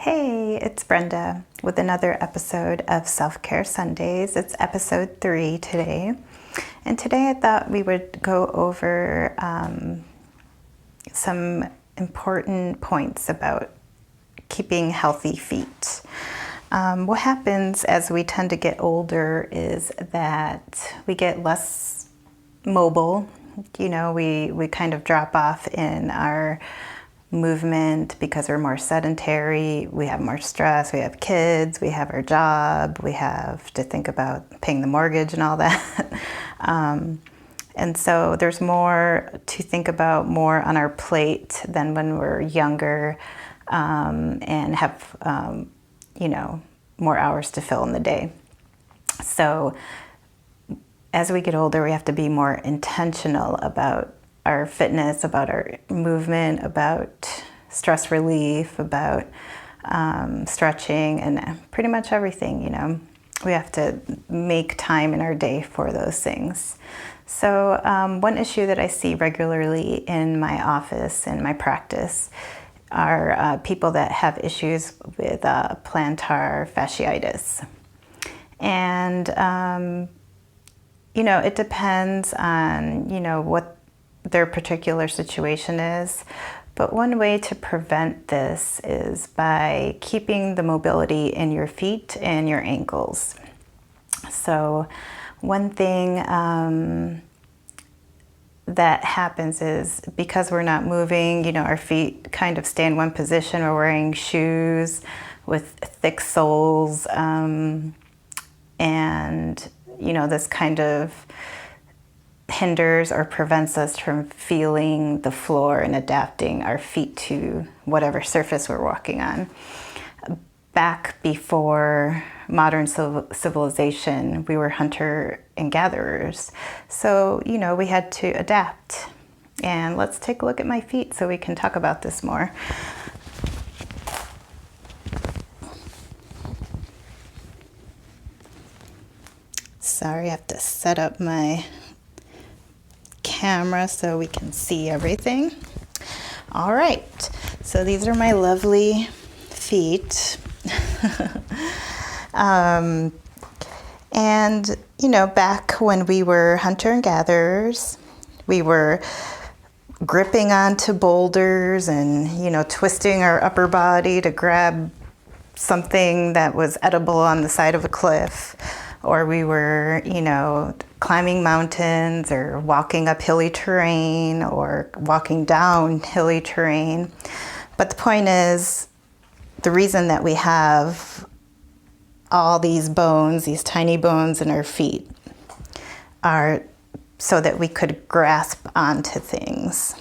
Hey, it's Brenda with another episode of Self-Care Sundays. It's episode 3 today. And today I thought we would go over some important points about keeping healthy feet. What happens as we tend to get older is that we get less mobile. You know, we kind of drop off in our movement because we're more sedentary, we have more stress, we have kids, we have our job, we have to think about paying the mortgage and all that. And so there's more to think about, more on our plate than when we're younger and have, more hours to fill in the day. So as we get older, we have to be more intentional about our fitness, about our movement, about stress relief, about stretching, and pretty much everything, you know. We have to make time in our day for those things. So one issue that I see regularly in my office, in my practice, are people that have issues with plantar fasciitis. And, it depends on, what their particular situation is. But one way to prevent this is by keeping the mobility in your feet and your ankles. So one thing that happens is because we're not moving, our feet kind of stay in one position. We're wearing shoes with thick soles and, this kind of hinders or prevents us from feeling the floor and adapting our feet to whatever surface we're walking on. Back before modern civilization, we were hunter and gatherers. So, we had to adapt. And let's take a look at my feet so we can talk about this more. Sorry, I have to set up my camera so we can see everything. All right, so these are my lovely feet. And back when we were hunter and gatherers, we were gripping onto boulders and twisting our upper body to grab something that was edible on the side of a cliff, or we were climbing mountains or walking up hilly terrain or walking down hilly terrain. But the point is, the reason that we have all these bones, these tiny bones in our feet, are so that we could grasp onto things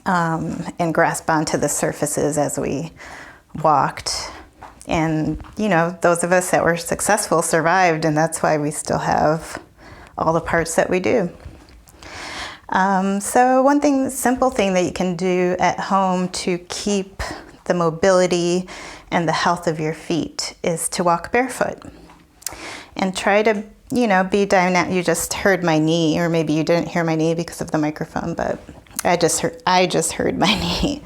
and grasp onto the surfaces as we walked. And, those of us that were successful survived, and that's why we still have all the parts that we do. So one simple thing that you can do at home to keep the mobility and the health of your feet is to walk barefoot. And try to, be dynamic. You just heard my knee, or maybe you didn't hear my knee because of the microphone, but I just heard my knee.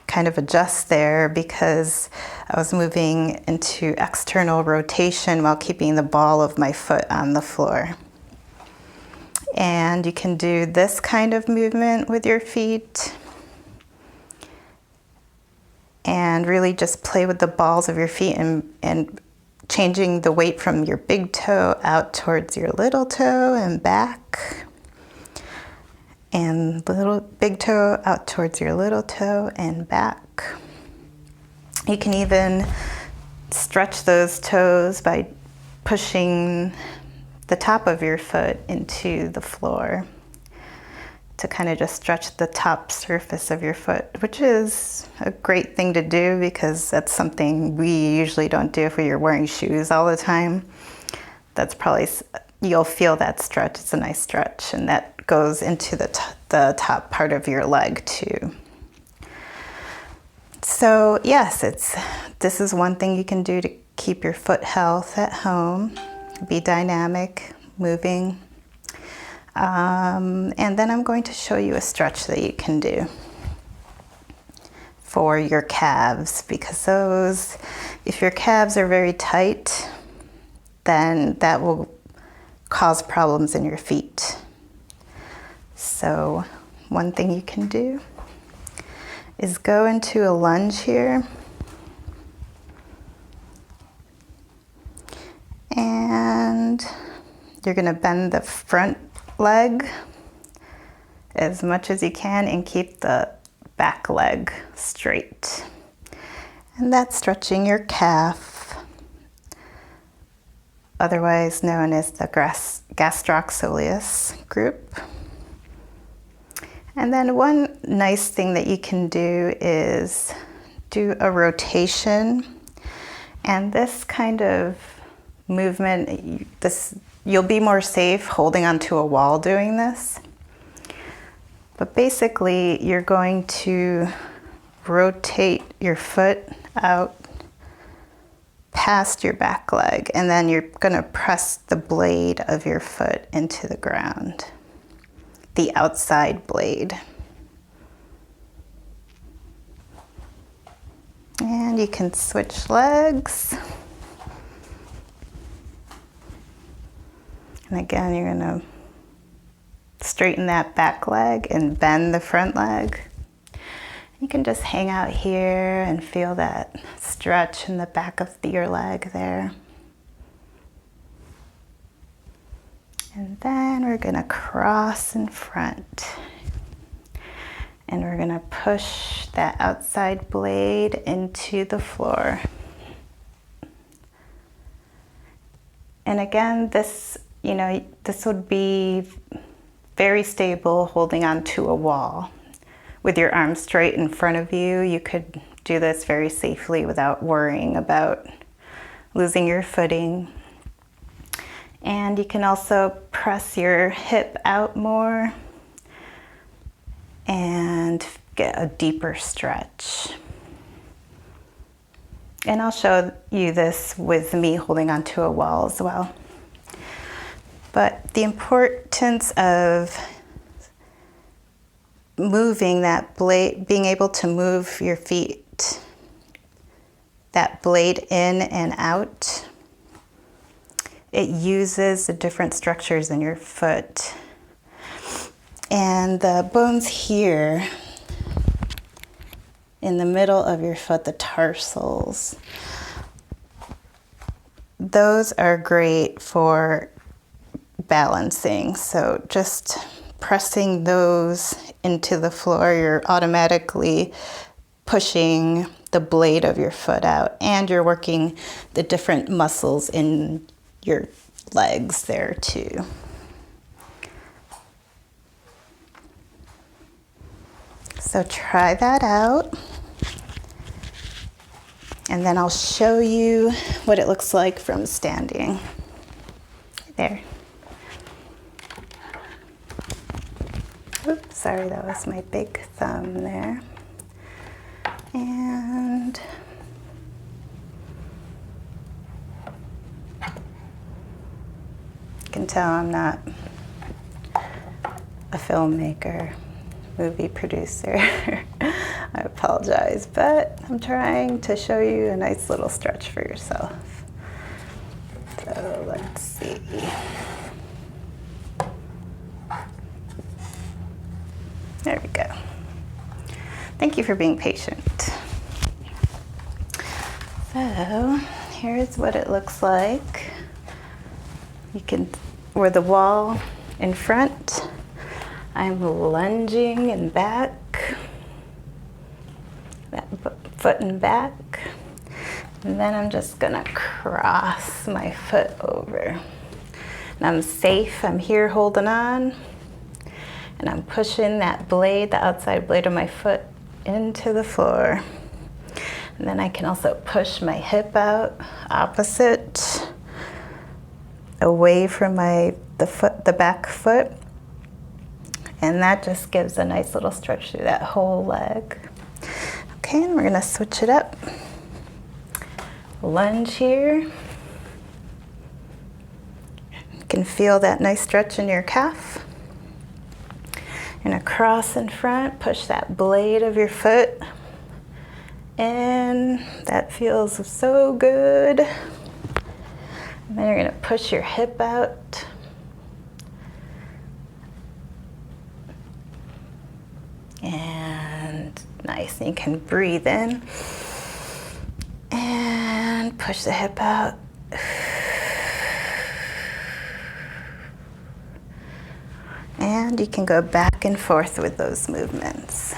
Kind of adjust there because I was moving into external rotation while keeping the ball of my foot on the floor. And you can do this kind of movement with your feet and really just play with the balls of your feet and changing the weight from your big toe out towards your little toe and back. And big toe out towards your little toe and back. You can even stretch those toes by pushing the top of your foot into the floor to kind of just stretch the top surface of your foot, which is a great thing to do because that's something we usually don't do if we are wearing shoes all the time. That's probably, you'll feel that stretch. It's a nice stretch, and that goes into the top part of your leg too. So yes, this is one thing you can do to keep your foot health at home. Be dynamic, moving. And then I'm going to show you a stretch that you can do. for your calves, because those, if your calves are very tight, then that will cause problems in your feet. So one thing you can do is go into a lunge here. And you're going to bend the front leg as much as you can and keep the back leg straight. And that's stretching your calf, otherwise known as the gastrococceleus group. And then one nice thing that you can do is do a rotation. And this kind of movement, you'll be more safe holding onto a wall doing this. But basically, you're going to rotate your foot out past your back leg, and then you're going to press the blade of your foot into the ground, the outside blade. And you can switch legs. And again, you're going to straighten that back leg and bend the front leg. You can just hang out here and feel that stretch in the back of your leg there. And then we're going to cross in front. And we're going to push that outside blade into the floor. And again, this would be very stable holding onto a wall. With your arms straight in front of you, you could do this very safely without worrying about losing your footing. And you can also press your hip out more and get a deeper stretch. And I'll show you this with me holding onto a wall as well. But the importance of moving that blade, being able to move your feet, that blade in and out, it uses the different structures in your foot. And the bones here in the middle of your foot, the tarsals, those are great for balancing. So just pressing those into the floor, you're automatically pushing the blade of your foot out, and you're working the different muscles in your legs there too. So try that out. And then I'll show you what it looks like from standing. There. Oops, sorry, that was my big thumb there. And you can tell I'm not a filmmaker, movie producer. I apologize, but I'm trying to show you a nice little stretch for yourself. So let's see. There we go. Thank you for being patient. So here's what it looks like. You can, with the wall in front, I'm lunging and back, that foot and back, and then I'm just gonna cross my foot over. And I'm safe, I'm here holding on, and I'm pushing that blade, the outside blade of my foot, into the floor. And then I can also push my hip out, opposite, away from the back foot. And that just gives a nice little stretch through that whole leg. Okay, and we're gonna switch it up. Lunge here. You can feel that nice stretch in your calf. And across in front, push that blade of your foot in. That feels so good. And then you're gonna push your hip out. And nice, and you can breathe in. And push the hip out. And you can go back and forth with those movements.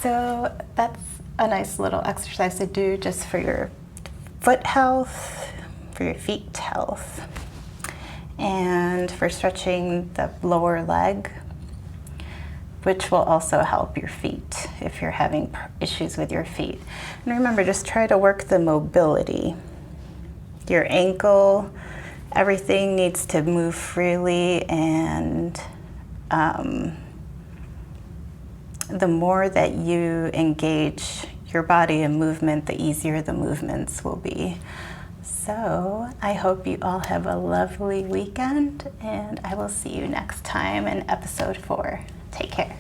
So that's a nice little exercise to do just for your foot health, for your feet health, and for stretching the lower leg, which will also help your feet if you're having issues with your feet. And remember, just try to work the mobility. Your ankle, everything needs to move freely, and the more that you engage your body in movement, the easier the movements will be. So I hope you all have a lovely weekend, and I will see you next time in episode 4. Take care.